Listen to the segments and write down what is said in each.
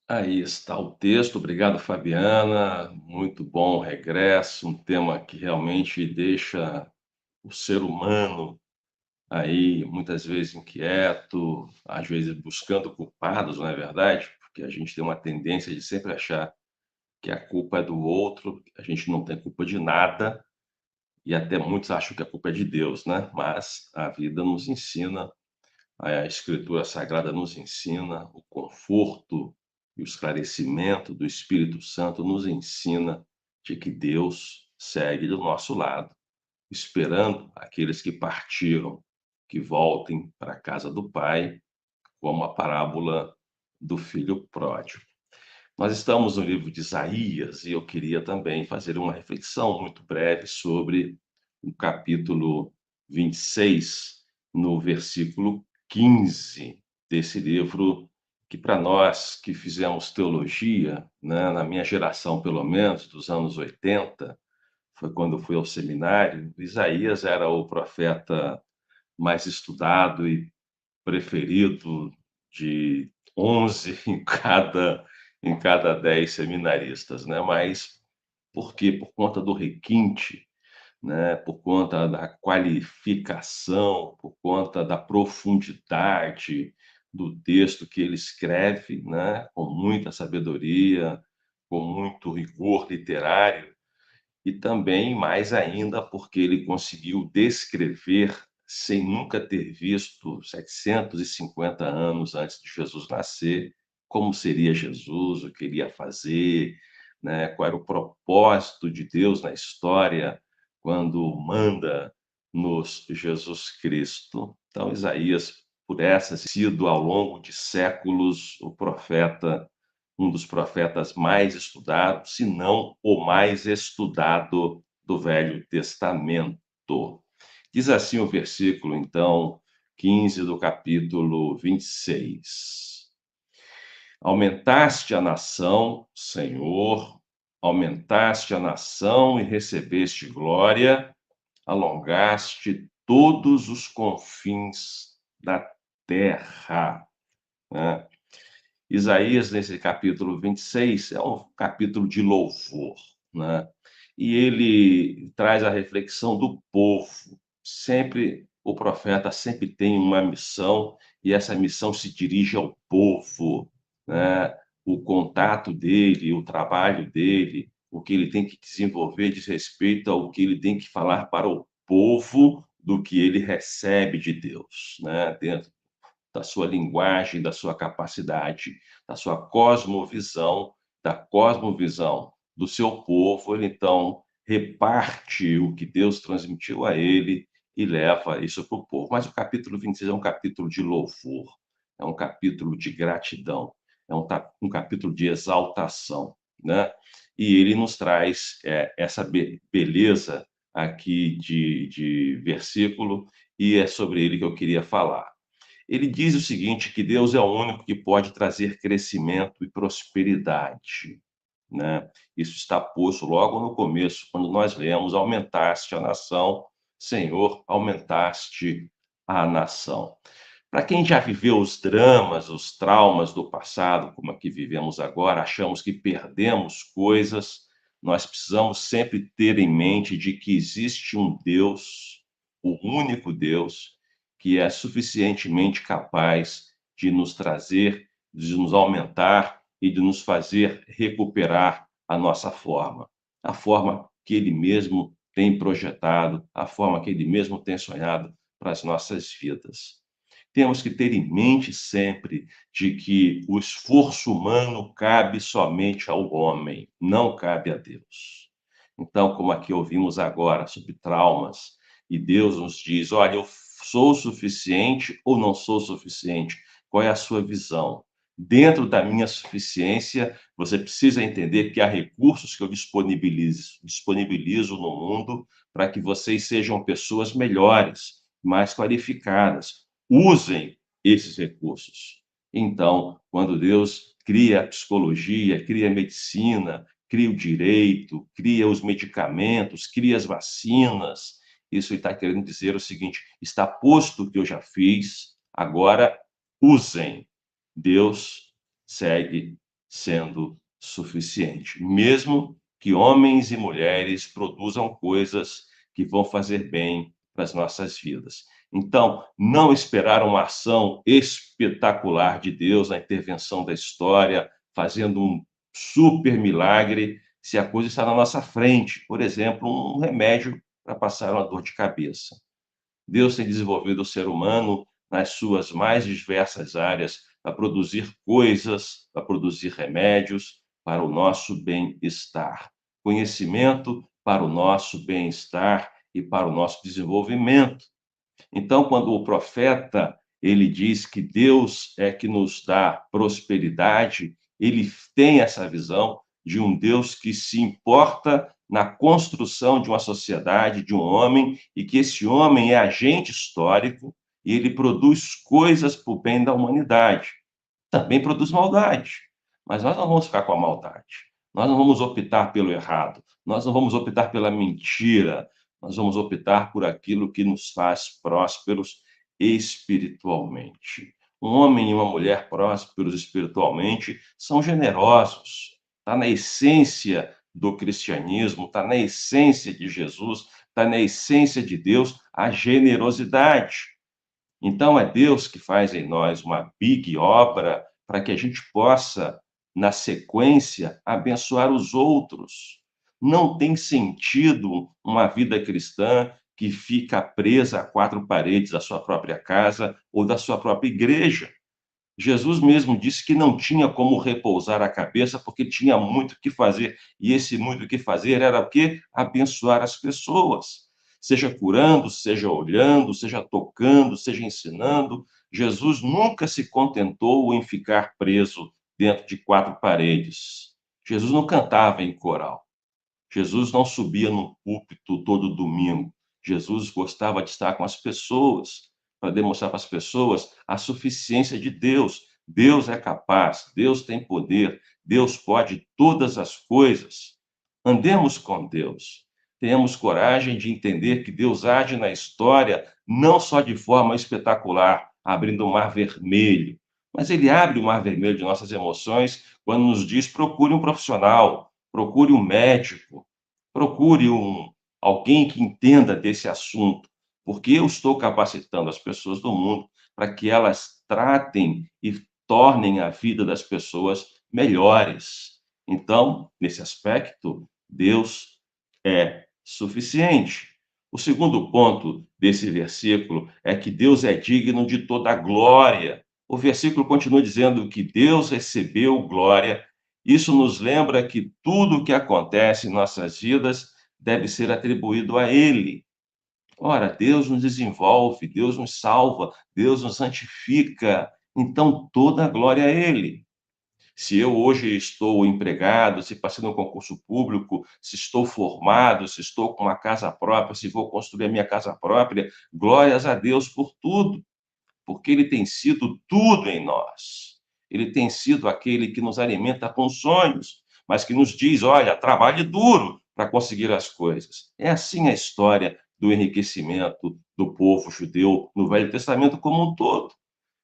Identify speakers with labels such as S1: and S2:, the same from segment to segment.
S1: Aí está o texto. Obrigado, Fabiana. Muito bom regresso. Um tema que realmente deixa o ser humano aí muitas vezes inquieto, às vezes buscando culpados, não é verdade? Porque a gente tem uma tendência de sempre achar que a culpa é do outro, a gente não tem culpa de nada e até muitos acham que a culpa é de Deus, né? Mas a vida nos ensina, a Escritura Sagrada nos ensina, o conforto e o esclarecimento do Espírito Santo nos ensina de que Deus segue do nosso lado, esperando aqueles que partiram, que voltem para a casa do Pai, como a parábola do filho pródigo. Nós estamos no livro de Isaías e eu queria também fazer uma reflexão muito breve sobre o capítulo 26, no versículo 15 desse livro, que para nós que fizemos teologia, né, na minha geração pelo menos, dos anos 80, foi quando eu fui ao seminário, Isaías era o profeta mais estudado e preferido de 11 em cada 10 seminaristas, né, mas por quê? Por conta do requinte, né, por conta da qualificação, por conta da profundidade do texto que ele escreve, né, com muita sabedoria, com muito rigor literário, e também, mais ainda, porque ele conseguiu descrever, sem nunca ter visto 750 anos antes de Jesus nascer, como seria Jesus, o que ele ia fazer, né, qual era o propósito de Deus na história quando manda-nos Jesus Cristo. Então, Isaías, por essa, sido ao longo de séculos o profeta, um dos profetas mais estudados, se não o mais estudado do Velho Testamento. Diz assim o versículo, então, 15 do capítulo 26. Aumentaste a nação, Senhor, aumentaste a nação e recebeste glória, alongaste todos os confins da terra, né? Isaías, nesse capítulo 26, é um capítulo de louvor, né? E ele traz a reflexão do povo. Sempre, o profeta sempre tem uma missão, e essa missão se dirige ao povo, né? O contato dele, o trabalho dele, o que ele tem que desenvolver diz respeito ao que ele tem que falar para o povo do que ele recebe de Deus, né? Dentro da sua linguagem, da sua capacidade, da sua cosmovisão, da cosmovisão do seu povo, ele então reparte o que Deus transmitiu a ele e leva isso para o povo. Mas o capítulo 26 é um capítulo de louvor, é um capítulo de gratidão, é um capítulo de exaltação, né? E ele nos traz essa beleza aqui de versículo, e é sobre ele que eu queria falar. Ele diz o seguinte, que Deus é o único que pode trazer crescimento e prosperidade, né? Isso está posto logo no começo, quando nós lemos: aumentaste a nação, Senhor, aumentaste a nação. Para quem já viveu os dramas, os traumas do passado, como aqui vivemos agora, achamos que perdemos coisas, nós precisamos sempre ter em mente de que existe um Deus, o único Deus, que é suficientemente capaz de nos trazer, de nos aumentar e de nos fazer recuperar a nossa forma, a forma que Ele mesmo tem projetado, a forma que Ele mesmo tem sonhado para as nossas vidas. Temos que ter em mente sempre de que o esforço humano cabe somente ao homem, não cabe a Deus. Então, como aqui ouvimos agora sobre traumas, e Deus nos diz: olha, eu sou suficiente ou não sou suficiente? Qual é a sua visão? Dentro da minha suficiência, você precisa entender que há recursos que eu disponibilizo no mundo para que vocês sejam pessoas melhores, mais qualificadas. Usem esses recursos. Então, quando Deus cria a psicologia, cria a medicina, cria o direito, cria os medicamentos, cria as vacinas, isso está querendo dizer o seguinte: está posto o que eu já fiz, agora usem. Deus segue sendo suficiente, mesmo que homens e mulheres produzam coisas que vão fazer bem para as nossas vidas. Então, não esperar uma ação espetacular de Deus na intervenção da história, fazendo um super milagre, se a coisa está na nossa frente, por exemplo, um remédio para passar uma dor de cabeça. Deus tem desenvolvido o ser humano nas suas mais diversas áreas para produzir coisas, para produzir remédios para o nosso bem-estar. Conhecimento para o nosso bem-estar e para o nosso desenvolvimento. Então, quando o profeta ele diz que Deus é que nos dá prosperidade, ele tem essa visão de um Deus que se importa na construção de uma sociedade, de um homem, e que esse homem é agente histórico e ele produz coisas para o bem da humanidade. Também produz maldade, mas nós não vamos ficar com a maldade. Nós não vamos optar pelo errado, nós não vamos optar pela mentira, nós vamos optar por aquilo que nos faz prósperos espiritualmente. Um homem e uma mulher prósperos espiritualmente são generosos. Está na essência do cristianismo, está na essência de Jesus, está na essência de Deus a generosidade. Então, é Deus que faz em nós uma big obra para que a gente possa, na sequência, abençoar os outros. Não tem sentido uma vida cristã que fica presa a quatro paredes da sua própria casa ou da sua própria igreja. Jesus mesmo disse que não tinha como repousar a cabeça, porque tinha muito o que fazer. E esse muito o que fazer era o quê? Abençoar as pessoas. Seja curando, seja olhando, seja tocando, seja ensinando. Jesus nunca se contentou em ficar preso dentro de quatro paredes. Jesus não cantava em coral. Jesus não subia no púlpito todo domingo. Jesus gostava de estar com as pessoas, para demonstrar para as pessoas a suficiência de Deus. Deus é capaz, Deus tem poder, Deus pode todas as coisas. Andemos com Deus. Tenhamos coragem de entender que Deus age na história não só de forma espetacular, abrindo o mar vermelho, mas ele abre o mar vermelho de nossas emoções quando nos diz: procure um profissional, procure um médico, procure alguém que entenda desse assunto, porque eu estou capacitando as pessoas do mundo para que elas tratem e tornem a vida das pessoas melhores. Então, nesse aspecto, Deus é suficiente. O segundo ponto desse versículo é que Deus é digno de toda a glória. O versículo continua dizendo que Deus recebeu glória. Isso nos lembra que tudo o que acontece em nossas vidas deve ser atribuído a Ele. Ora, Deus nos desenvolve, Deus nos salva, Deus nos santifica, então toda a glória a Ele. Se eu hoje estou empregado, se passei no concurso público, se estou formado, se estou com uma casa própria, se vou construir a minha casa própria, glórias a Deus por tudo, porque Ele tem sido tudo em nós. Ele tem sido aquele que nos alimenta com sonhos, mas que nos diz: olha, trabalhe duro para conseguir as coisas. É assim a história do enriquecimento do povo judeu no Velho Testamento como um todo.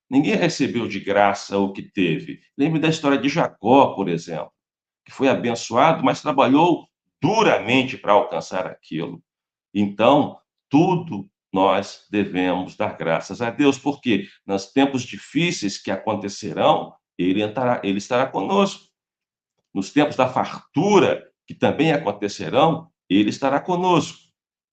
S1: Ninguém recebeu de graça o que teve. Lembre da história de Jacó, por exemplo, que foi abençoado, mas trabalhou duramente para alcançar aquilo. Então, tudo nós devemos dar graças a Deus, porque nos tempos difíceis que acontecerão, ele estará conosco. Nos tempos da fartura, que também acontecerão, ele estará conosco.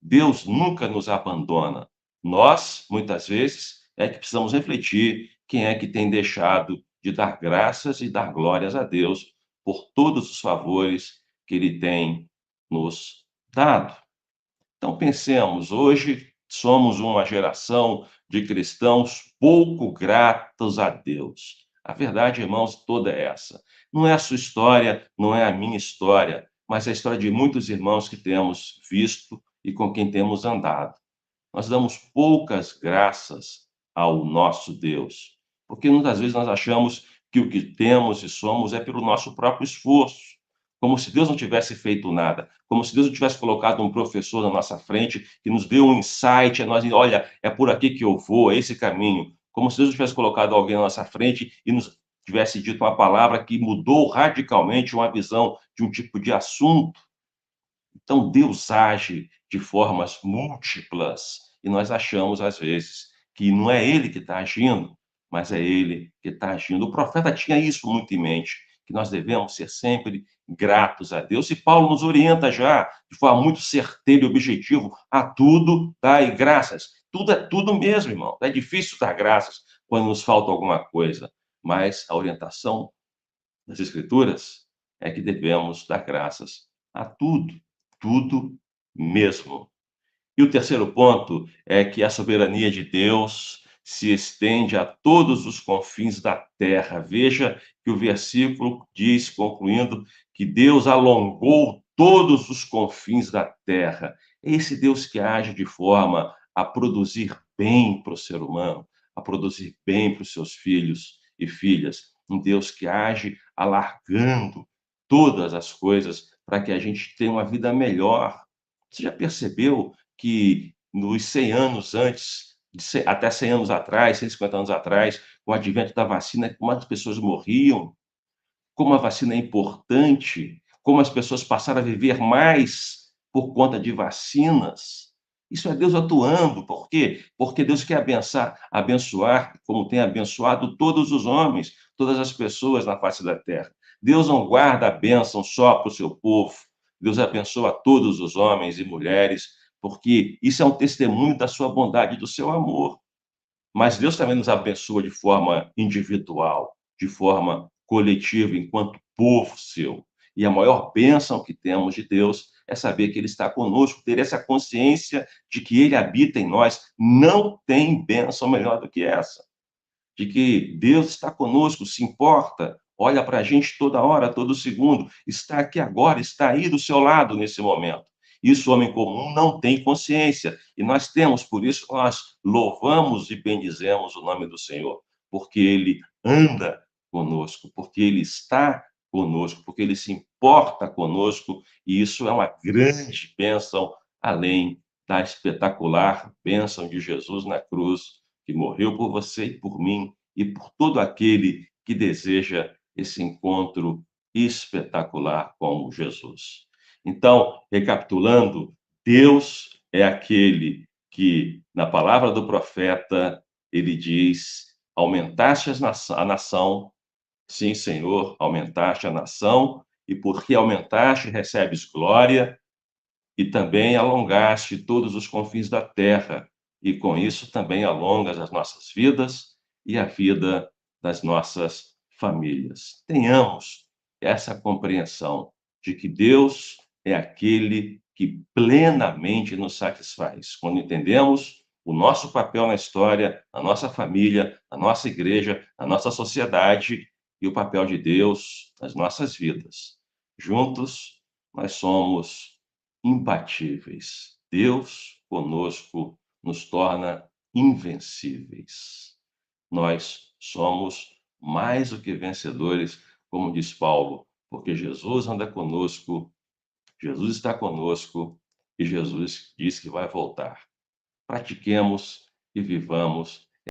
S1: Deus nunca nos abandona. Nós, muitas vezes, é que precisamos refletir quem é que tem deixado de dar graças e dar glórias a Deus por todos os favores que ele tem nos dado. Então, pensemos, hoje somos uma geração de cristãos pouco gratos a Deus. A verdade, irmãos, toda é essa. Não é a sua história, não é a minha história, mas é a história de muitos irmãos que temos visto e com quem temos andado. Nós damos poucas graças ao nosso Deus, porque muitas vezes nós achamos que o que temos e somos é pelo nosso próprio esforço, como se Deus não tivesse feito nada, como se Deus não tivesse colocado um professor na nossa frente que nos deu um insight, a nós, olha, é por aqui que eu vou, é esse caminho, como se Deus não tivesse colocado alguém na nossa frente e nos tivesse dito uma palavra que mudou radicalmente uma visão de um tipo de assunto. Então, Deus age de formas múltiplas e nós achamos, às vezes, que não é Ele que está agindo, mas é Ele que está agindo. O profeta tinha isso muito em mente, que nós devemos ser sempre gratos a Deus. E Paulo nos orienta já, de forma muito certeira e objetiva, a tudo dai graças. Tudo é tudo mesmo, irmão. É difícil dar graças quando nos falta alguma coisa, mas a orientação das Escrituras é que devemos dar graças a tudo, tudo mesmo. E o terceiro ponto é que a soberania de Deus se estende a todos os confins da terra. Veja que o versículo diz, concluindo, que Deus alongou todos os confins da terra. É esse Deus que age de forma a produzir bem para o ser humano, a produzir bem para os seus filhos e filhas. Um Deus que age alargando todas as coisas para que a gente tenha uma vida melhor. Você já percebeu que nos 100 anos antes, até 100 anos atrás, 150 anos atrás, com o advento da vacina, como as pessoas morriam, como a vacina é importante, como as pessoas passaram a viver mais por conta de vacinas. Isso é Deus atuando. Por quê? Porque Deus quer abençoar, como tem abençoado todos os homens, todas as pessoas na face da terra. Deus não guarda a bênção só para o seu povo. Deus abençoa todos os homens e mulheres, porque isso é um testemunho da sua bondade e do seu amor. Mas Deus também nos abençoa de forma individual, de forma coletiva, enquanto povo seu. E a maior bênção que temos de Deus é saber que Ele está conosco, ter essa consciência de que Ele habita em nós. Não tem bênção melhor do que essa. De que Deus está conosco, se importa, olha para a gente toda hora, todo segundo, está aqui agora, está aí do seu lado nesse momento. Isso o homem comum não tem consciência, e nós temos, por isso nós louvamos e bendizemos o nome do Senhor, porque Ele anda conosco, porque Ele está conosco, porque Ele se importa conosco, e isso é uma grande bênção, além da espetacular bênção de Jesus na cruz, que morreu por você e por mim, e por todo aquele que deseja esse encontro espetacular com Jesus. Então, recapitulando, Deus é aquele que, na palavra do profeta, ele diz: aumentaste a nação, sim, Senhor, aumentaste a nação, e porque aumentaste, recebes glória, e também alongaste todos os confins da terra, e com isso também alongas as nossas vidas e a vida das nossas famílias. Tenhamos essa compreensão de que Deus é aquele que plenamente nos satisfaz. Quando entendemos o nosso papel na história, na nossa família, na nossa igreja, na nossa sociedade e o papel de Deus nas nossas vidas. Juntos, nós somos imbatíveis. Deus conosco nos torna invencíveis. Nós somos mais do que vencedores, como diz Paulo, porque Jesus anda conosco, Jesus está conosco e Jesus diz que vai voltar. Pratiquemos e vivamos